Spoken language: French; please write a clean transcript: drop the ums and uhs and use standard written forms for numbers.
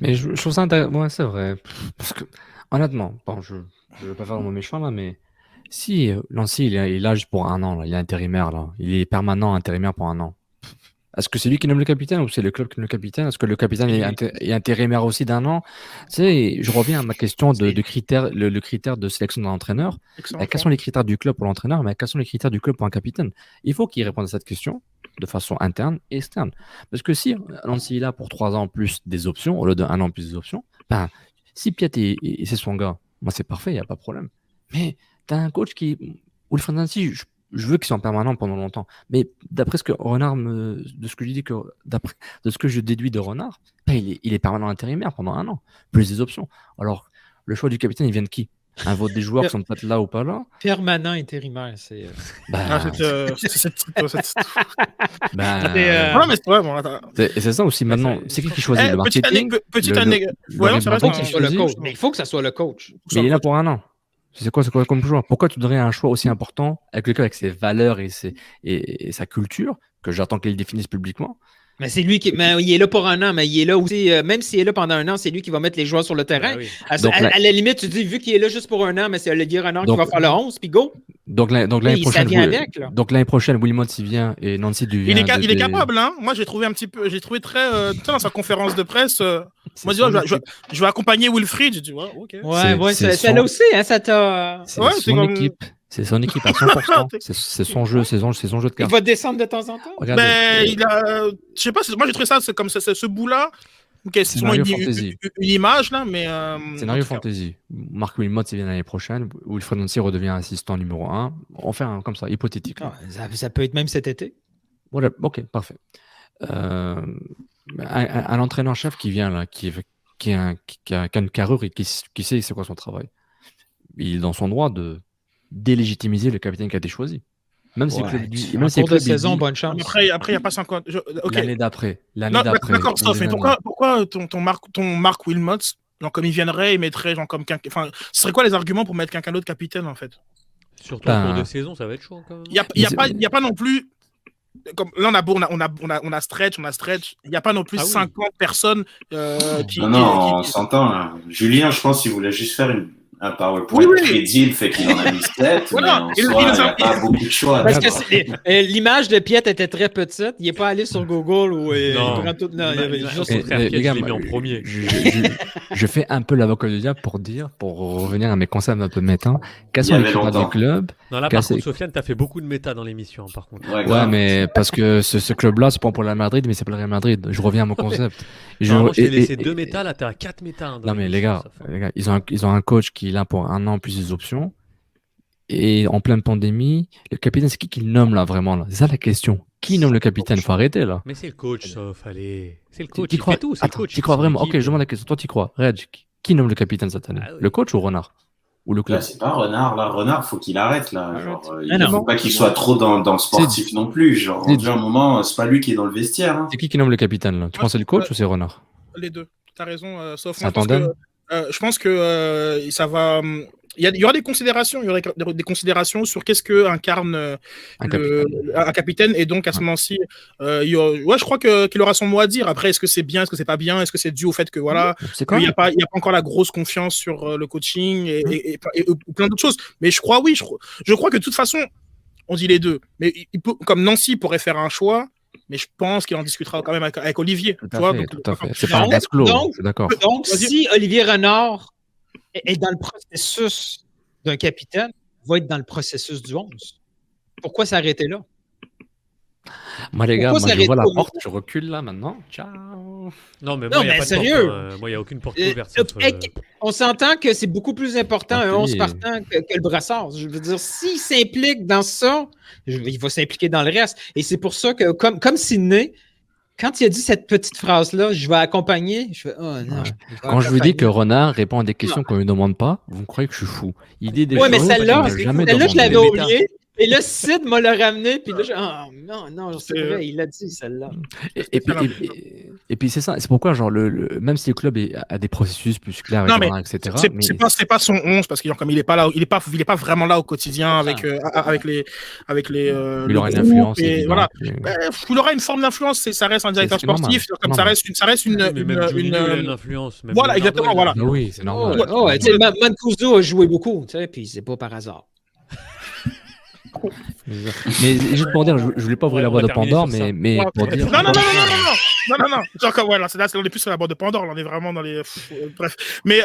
Mais je trouve ça intéressant. Ouais, c'est vrai. Parce que, honnêtement, bon, je ne veux pas faire mon méchant là, mais si Lancy, il est là juste pour un an, là, il est intérimaire, là. Il est permanent intérimaire pour un an. Est-ce que c'est lui qui nomme le capitaine ou c'est le club qui nomme le capitaine? Est-ce que le capitaine est intérimaire aussi d'un an? Tu sais, je reviens à ma question de critère, le critère de sélection d'un entraîneur. Excellent Quels point. sont les critères du club pour l'entraîneur, mais quels sont les critères du club pour un capitaine? Il faut qu'il réponde à cette question de façon interne et externe. Parce que si Nancy est là pour 3 ans plus des options, au lieu d'un an plus des options, ben, si Piet c'est son gars, moi c'est parfait, il n'y a pas de problème. Mais tu as un coach qui. Wilfried Nancy, je veux qu'il soit permanent pendant longtemps. Mais d'après ce que Renard de ce que je dis que de ce que je déduis de Renard, ben, il est permanent intérimaire pendant un an, plus des options. Alors, le choix du capitaine, il vient de qui? Un vote des joueurs qui sont peut-être là ou pas là? Permanent intérimaire, c'est. Non, mais c'est vrai, bon, attends. Et c'est ça aussi maintenant. C'est qui choisit le marketing? Petite anecdote. Ouais, non, c'est vrai, que ce soit le coach. Mais il faut que ça soit le coach. Mais il est là pour un an. C'est quoi comme joueur? Pourquoi tu donnerais un choix aussi important avec le gars, avec ses valeurs et sa culture, que j'attends qu'il définisse publiquement? Mais c'est lui qui. Mais il est là pour un an, mais il est là aussi. Même s'il est là pendant un an, c'est lui qui va mettre les joueurs sur le terrain. Oui. À la limite, tu dis, vu qu'il est là juste pour un an, mais c'est Olivier Renard qui va faire le 11, puis go. Donc l'année prochaine, Wilmot il vient et Nancy du vient. Il est capable, hein. Moi, j'ai trouvé très. dans sa conférence de presse. Moi, je vais accompagner Wilfried. Je dis, ouais, ok. Ouais, ça là aussi, hein, ça t'a. C'est son équipe. C'est son équipe à 100%. c'est son jeu, c'est son jeu de cartes. Il va descendre de temps en temps. Mais je sais pas, moi j'ai trouvé ça comme ce bout-là. Okay, c'est une image là, mais. Scénario fantasy. Marc Wilmot, il vient l'année prochaine. Wilfried Nancy redevient assistant numéro 1. On fait un comme ça, hypothétique. Ça peut être même cet été. Voilà, ok, parfait. Un entraîneur-chef qui vient là, qui a une carrure et qui sait c'est quoi son travail. Il est dans son droit de délégitimiser le capitaine qui a été choisi. Même si le club dit. En cours de saison, bonne chance. Après, il n'y a pas 50. Okay. L'année d'après. D'accord, ça fait. Pourquoi ton Marc Wilmot, comme il viendrait, il mettrait comme quelqu'un. Enfin, ce serait quoi les arguments pour mettre quelqu'un d'autre capitaine en fait? Surtout en cours de saison, ça va être chaud quand même. Il n'y a pas non plus. Comme là, on a stretch. Il n'y a pas non plus 50 personnes qui. Non, on s'entend. Julien, je pense qu'il voulait juste faire un PowerPoint crédible, fait qu'il en a mis 7, mais en soi, il n'y a pas beaucoup de choix. Parce que l'image de Piet était très petite. Il n'est pas allé sur Google ou il prend tout. Non, il avait juste les gars, mis en premier. Je fais un peu l'avocat du diable pour revenir à mes concepts un peu méta. Quels sont les critères du club? Non, là, par contre, Sofiane, tu as fait beaucoup de méta dans l'émission, par contre. Ouais, mais parce que ce club-là, c'est pas pour le Real Madrid, mais c'est pour le Real Madrid. Je reviens à mon concept. Je t'ai laissé 2 méta, là, tu as 4 méta. Non, mais les gars, ils ont un coach qui est là pour un an plus des options. Et en pleine pandémie, le capitaine, c'est qui le nomme là vraiment là? C'est ça la question. Qui nomme le capitaine? Faut arrêter là. Mais c'est le coach, sauf allez. C'est le coach. Il fait tout. C'est le coach. Tu crois vraiment? Ok, je demande la question. Toi, tu crois? Reg, qui nomme le capitaine cette année? Le coach ou Renard? Ou le club? Là, c'est pas Renard. Là, Renard, faut qu'il arrête là. Genre, il ne faut pas qu'il soit trop dans le sportif non plus. Genre, à un moment, c'est pas lui qui est dans le vestiaire. Hein. C'est qui nomme le capitaine là? Tu penses que c'est le coach ou c'est Renard? Les deux. T'as raison. Sauf moi, parce que je pense que ça va. Il y aura des considérations. Il y aura des considérations sur qu'est-ce que incarne un capitaine. Et donc, à ce moment-ci, je crois qu'il aura son mot à dire. Après, est-ce que c'est bien, est-ce que c'est pas bien, est-ce que c'est dû au fait que qu'il n'y a pas encore la grosse confiance sur le coaching et plein d'autres choses. Mais je crois que de toute façon, on dit les deux. Mais comme Nancy pourrait faire un choix. Mais je pense qu'il en discutera quand même avec Olivier. Tout à fait. C'est pas un vase clos, je suis d'accord. Donc, si Olivier Renard est dans le processus d'un capitaine, il va être dans le processus du 11. Pourquoi s'arrêter là? Moi, les gars, je vois la porte, je recule là maintenant. Ciao. Non, mais moi, sérieux. Moi, il n'y a aucune porte ouverte. On s'entend que c'est beaucoup plus important un 11 partant que le brassard. Je veux dire, s'il s'implique dans ça, il va s'impliquer dans le reste. Et c'est pour ça que, comme Sidney, quand il a dit cette petite phrase-là, je vais accompagner, je fais, oh non. Quand je vous dis que Renard répond à des questions qu'on ne lui demande pas, vous me croyez que je suis fou. Il dit des choses mais celle-là, je l'avais oublié. Et là, Sid m'a le ramené, puis là, non, c'est vrai, il l'a dit, celle-là. Et puis c'est ça, c'est pourquoi, genre, même si le club a des processus plus clairs, etc. C'est pas son 11, parce qu'il est pas là, il est pas vraiment là au quotidien avec les il aura une influence. Et voilà. Il aura une forme d'influence, ça reste un directeur sportif, comme ça reste une influence. Voilà, exactement, voilà. Oui, c'est normal. Mancuso a joué beaucoup, tu sais, puis c'est pas par hasard. Mais juste pour dire, je voulais pas ouvrir la boîte de Pandore, mais pour dire. Non. Genre, voilà, là, on est plus sur la boîte de Pandore, là, on est vraiment dans les. Bref. Mais